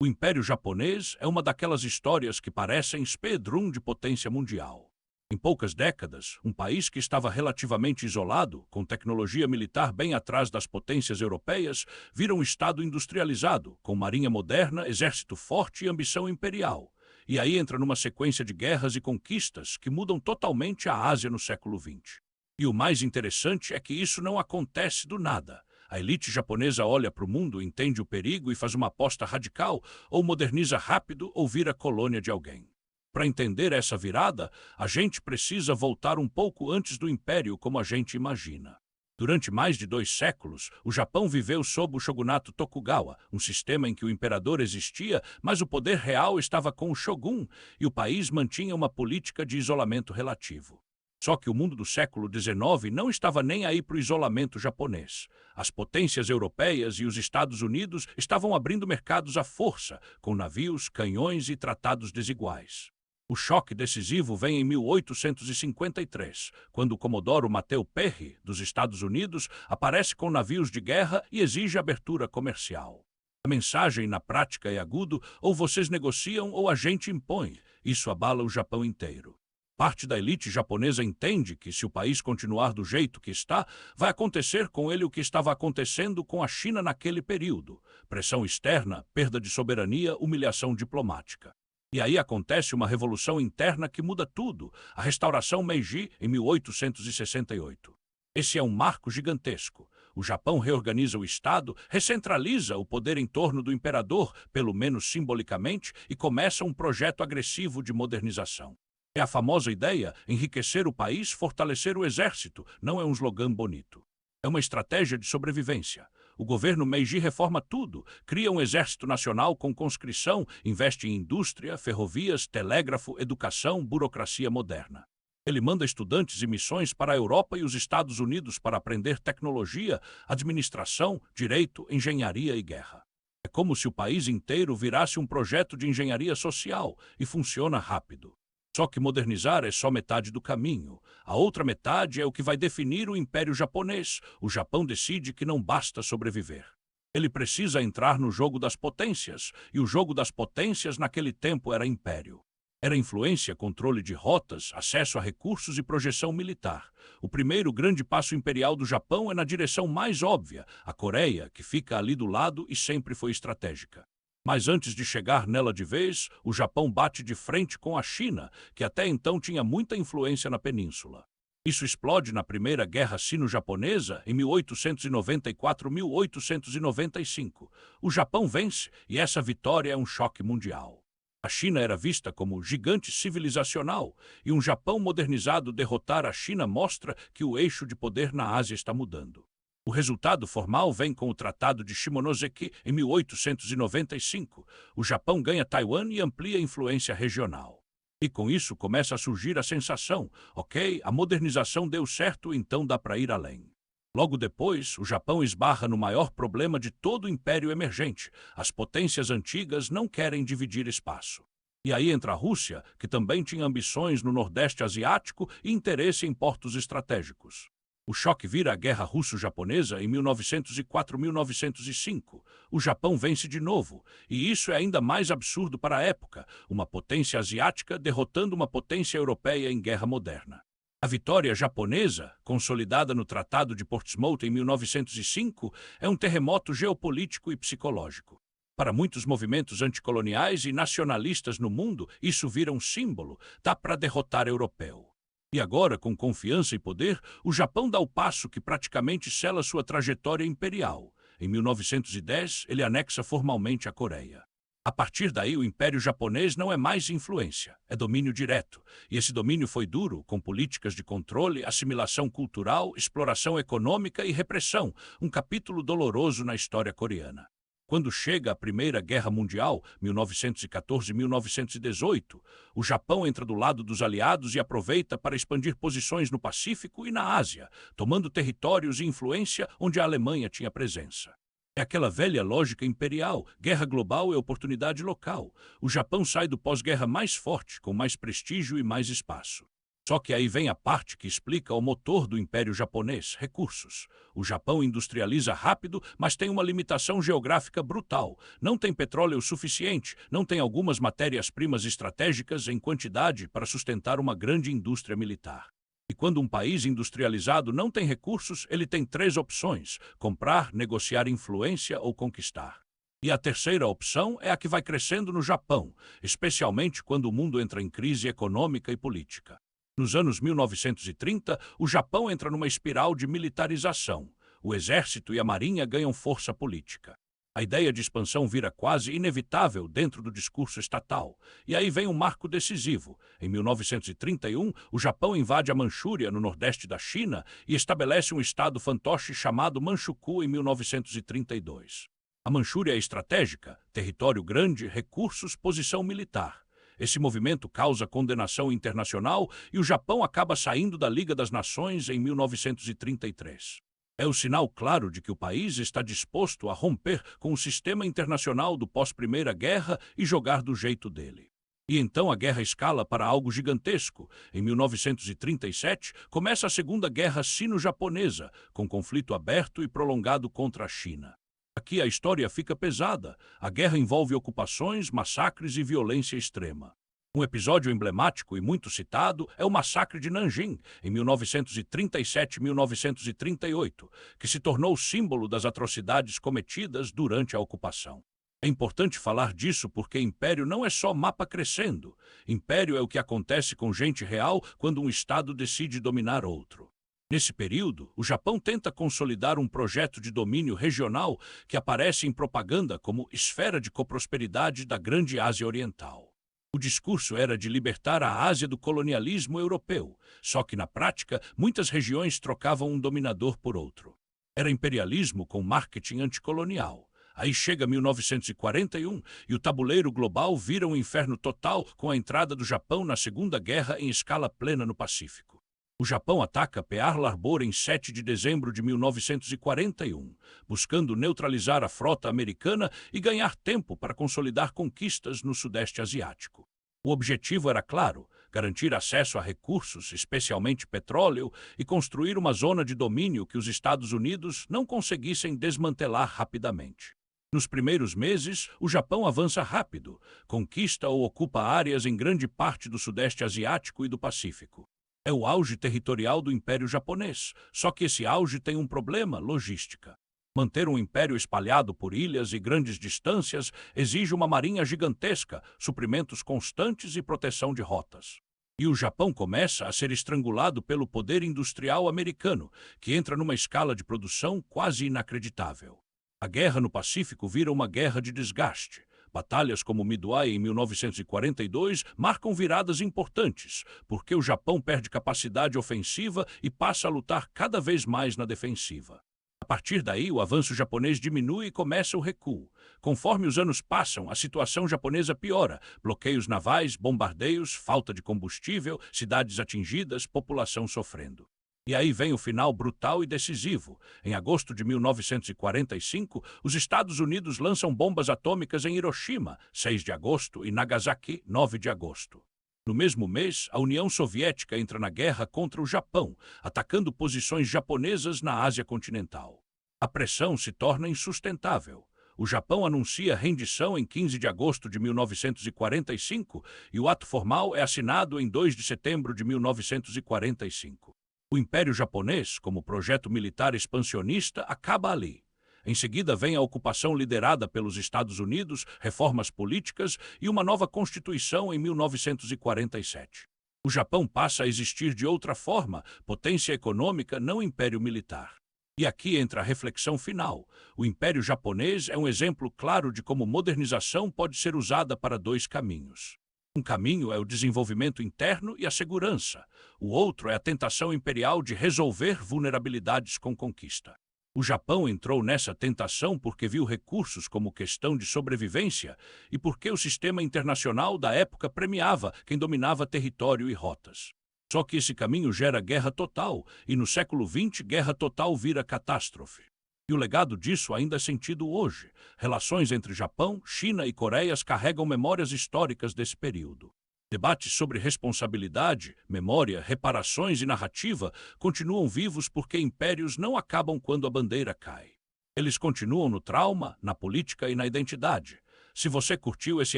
O Império Japonês é uma daquelas histórias que parecem espedrum de potência mundial. Em poucas décadas, um país que estava relativamente isolado, com tecnologia militar bem atrás das potências europeias, vira um estado industrializado, com marinha moderna, exército forte e ambição imperial. E aí entra numa sequência de guerras e conquistas que mudam totalmente a Ásia no século XX. E o mais interessante é que isso não acontece do nada. A elite japonesa olha para o mundo, entende o perigo e faz uma aposta radical, ou moderniza rápido ou vira colônia de alguém. Para entender essa virada, a gente precisa voltar um pouco antes do Império como a gente imagina. Durante mais de 2 séculos, o Japão viveu sob o shogunato Tokugawa, um sistema em que o imperador existia, mas o poder real estava com o shogun, e o país mantinha uma política de isolamento relativo. Só que o mundo do século XIX não estava nem aí para o isolamento japonês. As potências europeias e os Estados Unidos estavam abrindo mercados à força, com navios, canhões e tratados desiguais. O choque decisivo vem em 1853, quando o comodoro Mateu Perry, dos Estados Unidos, aparece com navios de guerra e exige abertura comercial. A mensagem na prática é agudo: ou vocês negociam ou a gente impõe. Isso abala o Japão inteiro. Parte da elite japonesa entende que, se o país continuar do jeito que está, vai acontecer com ele o que estava acontecendo com a China naquele período: pressão externa, perda de soberania, humilhação diplomática. E aí acontece uma revolução interna que muda tudo, a restauração Meiji em 1868. Esse é um marco gigantesco. O Japão reorganiza o Estado, recentraliza o poder em torno do imperador, pelo menos simbolicamente, e começa um projeto agressivo de modernização. É a famosa ideia: enriquecer o país, fortalecer o exército, não é um slogan bonito. É uma estratégia de sobrevivência. O governo Meiji reforma tudo, cria um exército nacional com conscrição, investe em indústria, ferrovias, telégrafo, educação, burocracia moderna. Ele manda estudantes e missões para a Europa e os Estados Unidos para aprender tecnologia, administração, direito, engenharia e guerra. É como se o país inteiro virasse um projeto de engenharia social, e funciona rápido. Só que modernizar é só metade do caminho. A outra metade é o que vai definir o Império Japonês. O Japão decide que não basta sobreviver. Ele precisa entrar no jogo das potências, e o jogo das potências naquele tempo era império. Era influência, controle de rotas, acesso a recursos e projeção militar. O primeiro grande passo imperial do Japão é na direção mais óbvia: a Coreia, que fica ali do lado e sempre foi estratégica. Mas antes de chegar nela de vez, o Japão bate de frente com a China, que até então tinha muita influência na península. Isso explode na Primeira Guerra Sino-Japonesa em 1894-1895. O Japão vence, e essa vitória é um choque mundial. A China era vista como gigante civilizacional, e um Japão modernizado derrotar a China mostra que o eixo de poder na Ásia está mudando. O resultado formal vem com o Tratado de Shimonoseki em 1895. O Japão ganha Taiwan e amplia a influência regional. E com isso começa a surgir a sensação: ok, a modernização deu certo, então dá para ir além. Logo depois, o Japão esbarra no maior problema de todo o império emergente: as potências antigas não querem dividir espaço. E aí entra a Rússia, que também tinha ambições no Nordeste Asiático e interesse em portos estratégicos. O choque vira a Guerra Russo-Japonesa em 1904-1905. O Japão vence de novo, e isso é ainda mais absurdo para a época: uma potência asiática derrotando uma potência europeia em guerra moderna. A vitória japonesa, consolidada no Tratado de Portsmouth em 1905, é um terremoto geopolítico e psicológico. Para muitos movimentos anticoloniais e nacionalistas no mundo, isso vira um símbolo: dá para derrotar europeu. E agora, com confiança e poder, o Japão dá o passo que praticamente sela sua trajetória imperial. Em 1910, ele anexa formalmente a Coreia. A partir daí, o Império Japonês não é mais influência, é domínio direto. E esse domínio foi duro, com políticas de controle, assimilação cultural, exploração econômica e repressão, um capítulo doloroso na história coreana. Quando chega a Primeira Guerra Mundial, 1914-1918, o Japão entra do lado dos aliados e aproveita para expandir posições no Pacífico e na Ásia, tomando territórios e influência onde a Alemanha tinha presença. É aquela velha lógica imperial: guerra global é oportunidade local. O Japão sai do pós-guerra mais forte, com mais prestígio e mais espaço. Só que aí vem a parte que explica o motor do Império Japonês: recursos. O Japão industrializa rápido, mas tem uma limitação geográfica brutal. Não tem petróleo suficiente, não tem algumas matérias-primas estratégicas em quantidade para sustentar uma grande indústria militar. E quando um país industrializado não tem recursos, ele tem três opções: comprar, negociar influência ou conquistar. E a terceira opção é a que vai crescendo no Japão, especialmente quando o mundo entra em crise econômica e política. Nos anos 1930, o Japão entra numa espiral de militarização. O exército e a marinha ganham força política. A ideia de expansão vira quase inevitável dentro do discurso estatal. E aí vem um marco decisivo. Em 1931, o Japão invade a Manchúria, no nordeste da China, e estabelece um estado fantoche chamado Manchukuo em 1932. A Manchúria é estratégica, território grande, recursos, posição militar. Esse movimento causa condenação internacional e o Japão acaba saindo da Liga das Nações em 1933. É o sinal claro de que o país está disposto a romper com o sistema internacional do pós-Primeira Guerra e jogar do jeito dele. E então a guerra escala para algo gigantesco. Em 1937, começa a Segunda Guerra Sino-Japonesa, com conflito aberto e prolongado contra a China. Aqui a história fica pesada. A guerra envolve ocupações, massacres e violência extrema. Um episódio emblemático e muito citado é o massacre de Nanjing, em 1937-1938, que se tornou símbolo das atrocidades cometidas durante a ocupação. É importante falar disso porque império não é só mapa crescendo. Império é o que acontece com gente real quando um Estado decide dominar outro. Nesse período, o Japão tenta consolidar um projeto de domínio regional que aparece em propaganda como esfera de coprosperidade da Grande Ásia Oriental. O discurso era de libertar a Ásia do colonialismo europeu, só que na prática muitas regiões trocavam um dominador por outro. Era imperialismo com marketing anticolonial. Aí chega 1941 e o tabuleiro global vira um inferno total com a entrada do Japão na Segunda Guerra em escala plena no Pacífico. O Japão ataca Pearl Harbor em 7 de dezembro de 1941, buscando neutralizar a frota americana e ganhar tempo para consolidar conquistas no Sudeste Asiático. O objetivo era claro: garantir acesso a recursos, especialmente petróleo, e construir uma zona de domínio que os Estados Unidos não conseguissem desmantelar rapidamente. Nos primeiros meses, o Japão avança rápido, conquista ou ocupa áreas em grande parte do Sudeste Asiático e do Pacífico. É o auge territorial do Império Japonês, só que esse auge tem um problema: logística. Manter um império espalhado por ilhas e grandes distâncias exige uma marinha gigantesca, suprimentos constantes e proteção de rotas. E o Japão começa a ser estrangulado pelo poder industrial americano, que entra numa escala de produção quase inacreditável. A guerra no Pacífico vira uma guerra de desgaste. Batalhas como Midway em 1942 marcam viradas importantes, porque o Japão perde capacidade ofensiva e passa a lutar cada vez mais na defensiva. A partir daí, o avanço japonês diminui e começa o recuo. Conforme os anos passam, a situação japonesa piora: bloqueios navais, bombardeios, falta de combustível, cidades atingidas, população sofrendo. E aí vem o final brutal e decisivo. Em agosto de 1945, os Estados Unidos lançam bombas atômicas em Hiroshima, 6 de agosto, e Nagasaki, 9 de agosto. No mesmo mês, a União Soviética entra na guerra contra o Japão, atacando posições japonesas na Ásia continental. A pressão se torna insustentável. O Japão anuncia rendição em 15 de agosto de 1945 e o ato formal é assinado em 2 de setembro de 1945. O Império Japonês, como projeto militar expansionista, acaba ali. Em seguida vem a ocupação liderada pelos Estados Unidos, reformas políticas e uma nova Constituição em 1947. O Japão passa a existir de outra forma, potência econômica, não império militar. E aqui entra a reflexão final. O Império Japonês é um exemplo claro de como modernização pode ser usada para dois caminhos. Um caminho é o desenvolvimento interno e a segurança. O outro é a tentação imperial de resolver vulnerabilidades com conquista. O Japão entrou nessa tentação porque viu recursos como questão de sobrevivência e porque o sistema internacional da época premiava quem dominava território e rotas. Só que esse caminho gera guerra total, e no século XX, guerra total vira catástrofe. E o legado disso ainda é sentido hoje. Relações entre Japão, China e Coreias carregam memórias históricas desse período. Debates sobre responsabilidade, memória, reparações e narrativa continuam vivos porque impérios não acabam quando a bandeira cai. Eles continuam no trauma, na política e na identidade. Se você curtiu esse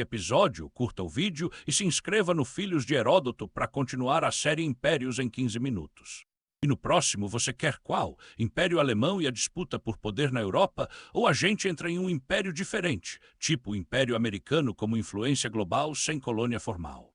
episódio, curta o vídeo e se inscreva no Filhos de Heródoto para continuar a série Impérios em 15 minutos. E no próximo você quer qual? Império Alemão e a disputa por poder na Europa? Ou a gente entra em um império diferente, tipo o Império Americano como influência global sem colônia formal?